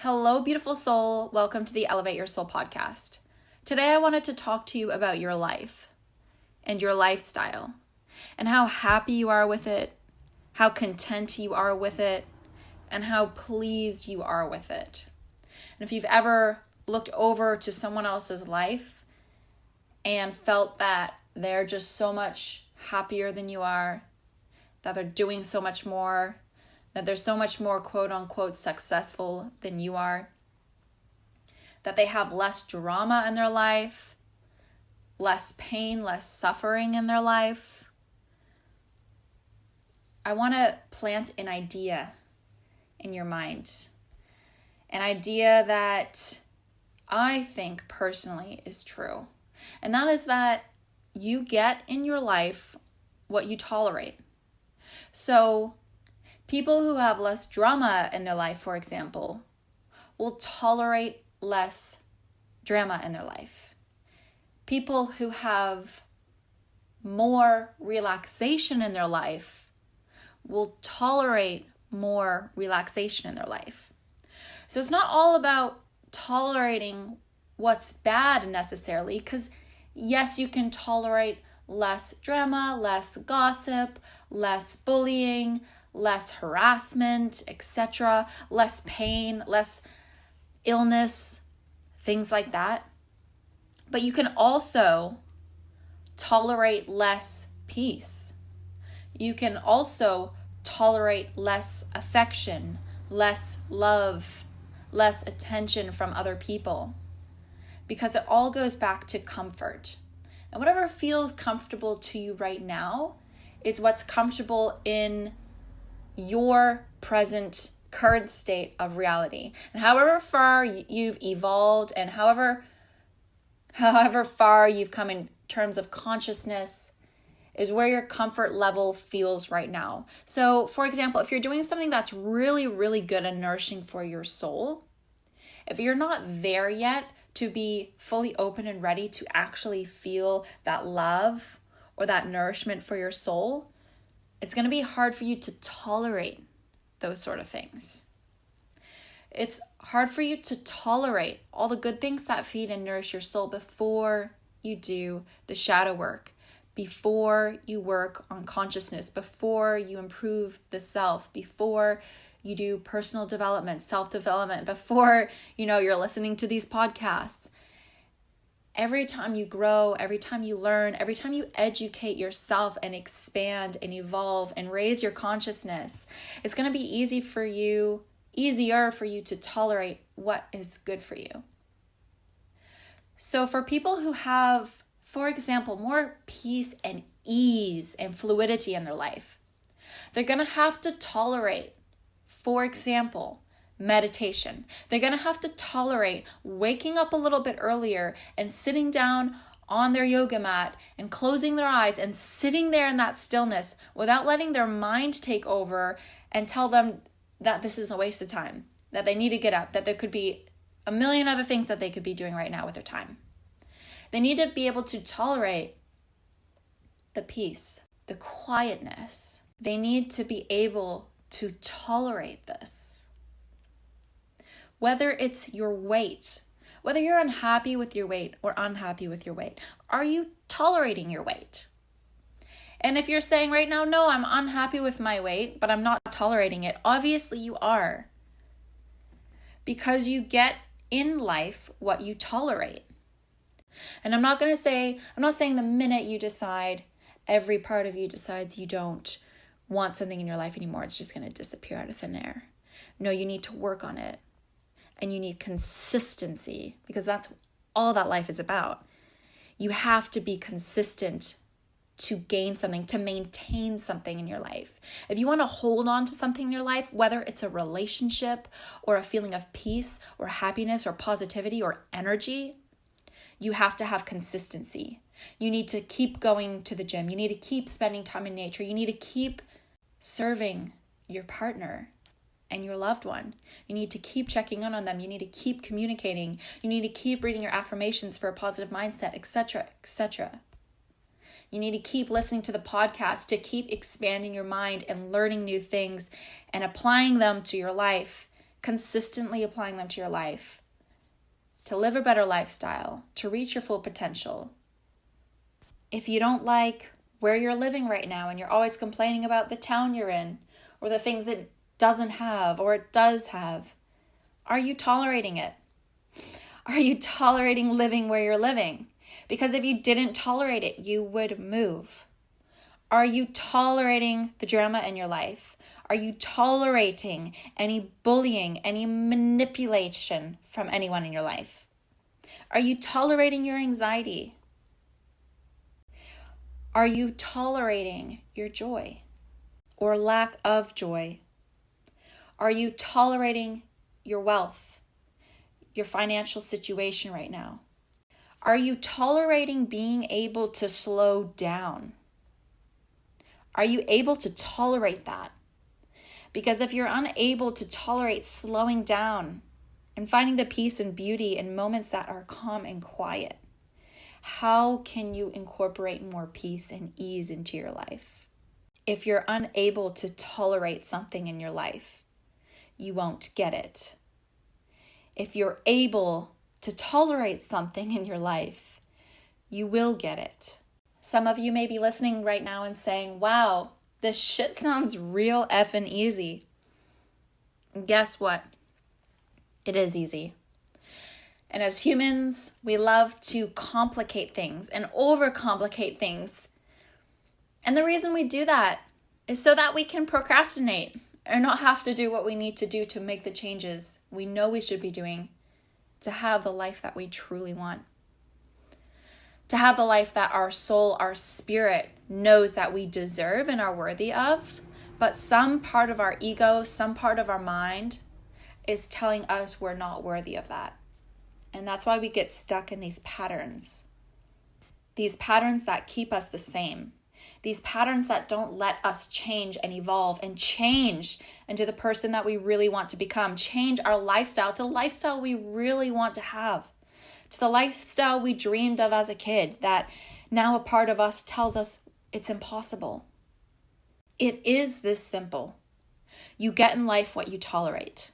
Hello, beautiful soul. Welcome to the Elevate Your Soul podcast. Today, I wanted to talk to you about your life and your lifestyle and how happy you are with it, how content you are with it, and how pleased you are with it. And if you've ever looked over to someone else's life and felt that they're just so much happier than you are, that they're doing so much more, that they're so much more quote unquote successful than you are, that they have less drama in their life, less pain, less suffering in their life, I want to plant an idea in your mind. An idea that I think personally is true. And that is that you get in your life what you tolerate. So people who have less drama in their life, for example, will tolerate less drama in their life. People who have more relaxation in their life will tolerate more relaxation in their life. So it's not all about tolerating what's bad necessarily, because yes, you can tolerate less drama, less gossip, less bullying, less harassment, etc., less pain, less illness, things like that. But you can also tolerate less peace. You can also tolerate less affection, less love, less attention from other people, because it all goes back to comfort. And whatever feels comfortable to you right now is what's comfortable in your present current state of reality. And however far you've evolved and however far you've come in terms of consciousness is where your comfort level feels right now. So, for example, if you're doing something that's really, really good and nourishing for your soul, if you're not there yet to be fully open and ready to actually feel that love or that nourishment for your soul, it's going to be hard for you to tolerate those sort of things. It's hard for you to tolerate all the good things that feed and nourish your soul before you do the shadow work, before you work on consciousness, before you improve the self, before you do personal development, self-development, before you're listening to these podcasts. Every time you grow, every time you learn, every time you educate yourself and expand and evolve and raise your consciousness, it's going to be easier for you to tolerate what is good for you. So for people who have, for example, more peace and ease and fluidity in their life, they're going to have to tolerate, for example, meditation. They're going to have to tolerate waking up a little bit earlier and sitting down on their yoga mat and closing their eyes and sitting there in that stillness without letting their mind take over and tell them that this is a waste of time, that they need to get up, that there could be a million other things that they could be doing right now with their time. They need to be able to tolerate the peace, the quietness. They need to be able to tolerate this. Whether it's your weight, whether you're unhappy with your weight or unhappy with your weight, are you tolerating your weight? And if you're saying right now, no, I'm unhappy with my weight, but I'm not tolerating it, obviously you are. Because you get in life what you tolerate. And I'm not saying the minute you decide, every part of you decides you don't want something in your life anymore, it's just going to disappear out of thin air. No, you need to work on it. And you need consistency, because that's all that life is about. You have to be consistent to gain something, to maintain something in your life. If you want to hold on to something in your life, whether it's a relationship or a feeling of peace or happiness or positivity or energy, you have to have consistency. You need to keep going to the gym. You need to keep spending time in nature. You need to keep serving your partner and your loved one. You need to keep checking in on them. You need to keep communicating. You need to keep reading your affirmations for a positive mindset, etc., etc. You need to keep listening to the podcast to keep expanding your mind and learning new things and applying them to your life consistently applying them to your life, to live a better lifestyle, to reach your full potential. If you don't like where you're living right now and you're always complaining about the town you're in or the things it doesn't have or it does have, are you tolerating it? Are you tolerating living where you're living? Because if you didn't tolerate it, you would move. Are you tolerating the drama in your life? Are you tolerating any bullying, any manipulation from anyone in your life? Are you tolerating your anxiety? Are you tolerating your joy or lack of joy? Are you tolerating your wealth, your financial situation right now? Are you tolerating being able to slow down? Are you able to tolerate that? Because if you're unable to tolerate slowing down and finding the peace and beauty in moments that are calm and quiet, how can you incorporate more peace and ease into your life? If you're unable to tolerate something in your life, you won't get it. If you're able to tolerate something in your life, you will get it. Some of you may be listening right now and saying, wow, this shit sounds real effing easy. And guess what? It is easy. And as humans, we love to complicate things and overcomplicate things. And the reason we do that is so that we can procrastinate and not have to do what we need to do to make the changes we know we should be doing to have the life that we truly want. To have the life that our soul, our spirit knows that we deserve and are worthy of, but some part of our ego, some part of our mind is telling us we're not worthy of that. And that's why we get stuck in these patterns. These patterns that keep us the same. These patterns that don't let us change and evolve and change into the person that we really want to become. Change our lifestyle to the lifestyle we really want to have. To the lifestyle we dreamed of as a kid that now a part of us tells us it's impossible. It is this simple. You get in life what you tolerate.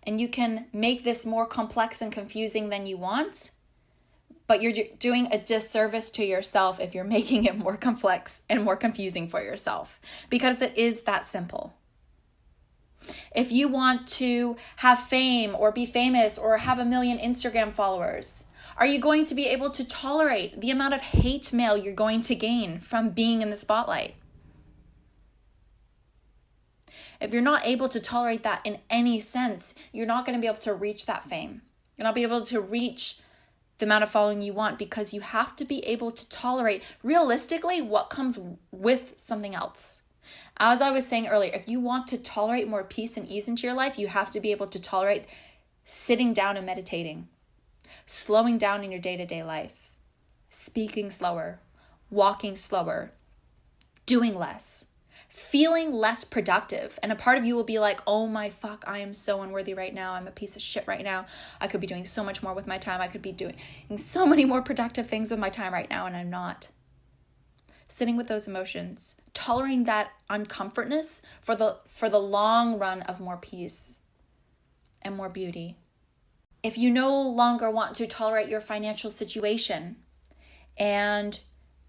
And you can make this more complex and confusing than you want, but you're doing a disservice to yourself if you're making it more complex and more confusing for yourself, because it is that simple. If you want to have fame or be famous or have 1 million Instagram followers, are you going to be able to tolerate the amount of hate mail you're going to gain from being in the spotlight? If you're not able to tolerate that in any sense, you're not going to be able to reach that fame. You're not be able to reach the amount of following you want, because you have to be able to tolerate realistically what comes with something else. As I was saying earlier, if you want to tolerate more peace and ease into your life, you have to be able to tolerate sitting down and meditating, slowing down in your day-to-day life, speaking slower, walking slower, doing less, feeling less productive. And a part of you will be like, oh my fuck, I am so unworthy right now. I'm a piece of shit right now. I could be doing so much more with my time. I could be doing so many more productive things with my time right now, and I'm not. Sitting with those emotions, tolerating that uncomfortness for the long run of more peace and more beauty. If you no longer want to tolerate your financial situation and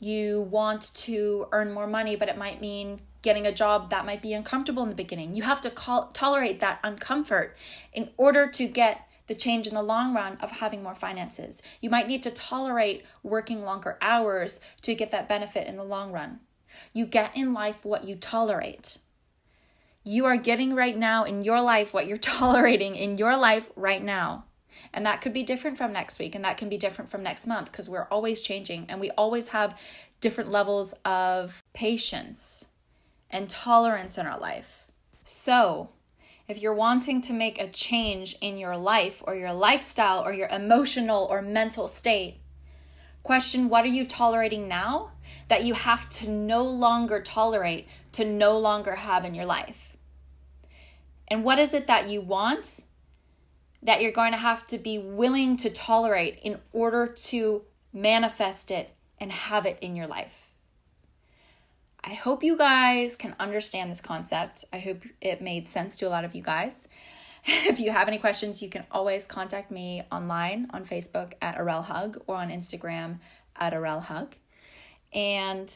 you want to earn more money, but it might mean getting a job that might be uncomfortable in the beginning, you have to tolerate that uncomfort in order to get the change in the long run of having more finances. You might need to tolerate working longer hours to get that benefit in the long run. You get in life what you tolerate. You are getting right now in your life what you're tolerating in your life right now. And that could be different from next week, and that can be different from next month, because we're always changing and we always have different levels of patience and tolerance in our life. So, if you're wanting to make a change in your life or your lifestyle or your emotional or mental state, question, what are you tolerating now that you have to no longer tolerate, to no longer have in your life? And what is it that you want that you're going to have to be willing to tolerate in order to manifest it and have it in your life? I hope you guys can understand this concept. I hope it made sense to a lot of you guys. If you have any questions, you can always contact me online on Facebook at ArelHug or on Instagram at ArelHug. And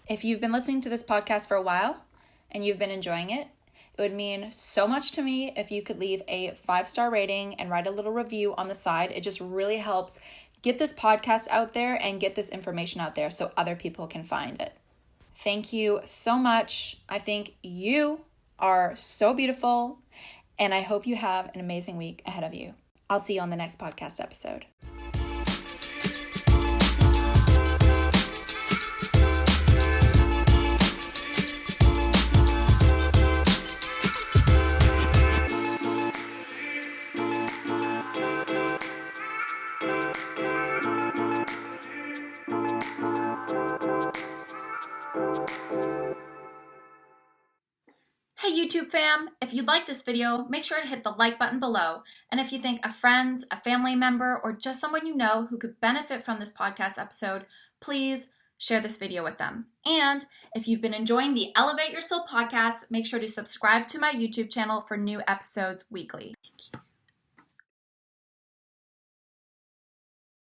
if you've been listening to this podcast for a while and you've been enjoying it, it would mean so much to me if you could leave a 5-star rating and write a little review on the side. It just really helps get this podcast out there and get this information out there so other people can find it. Thank you so much. I think you are so beautiful, and I hope you have an amazing week ahead of you. I'll see you on the next podcast episode. Hey YouTube fam, if you like this video, make sure to hit the like button below. And if you think a friend, a family member, or just someone you know who could benefit from this podcast episode, please share this video with them. And if you've been enjoying the Elevate Your Soul podcast, make sure to subscribe to my YouTube channel for new episodes weekly. Thank you.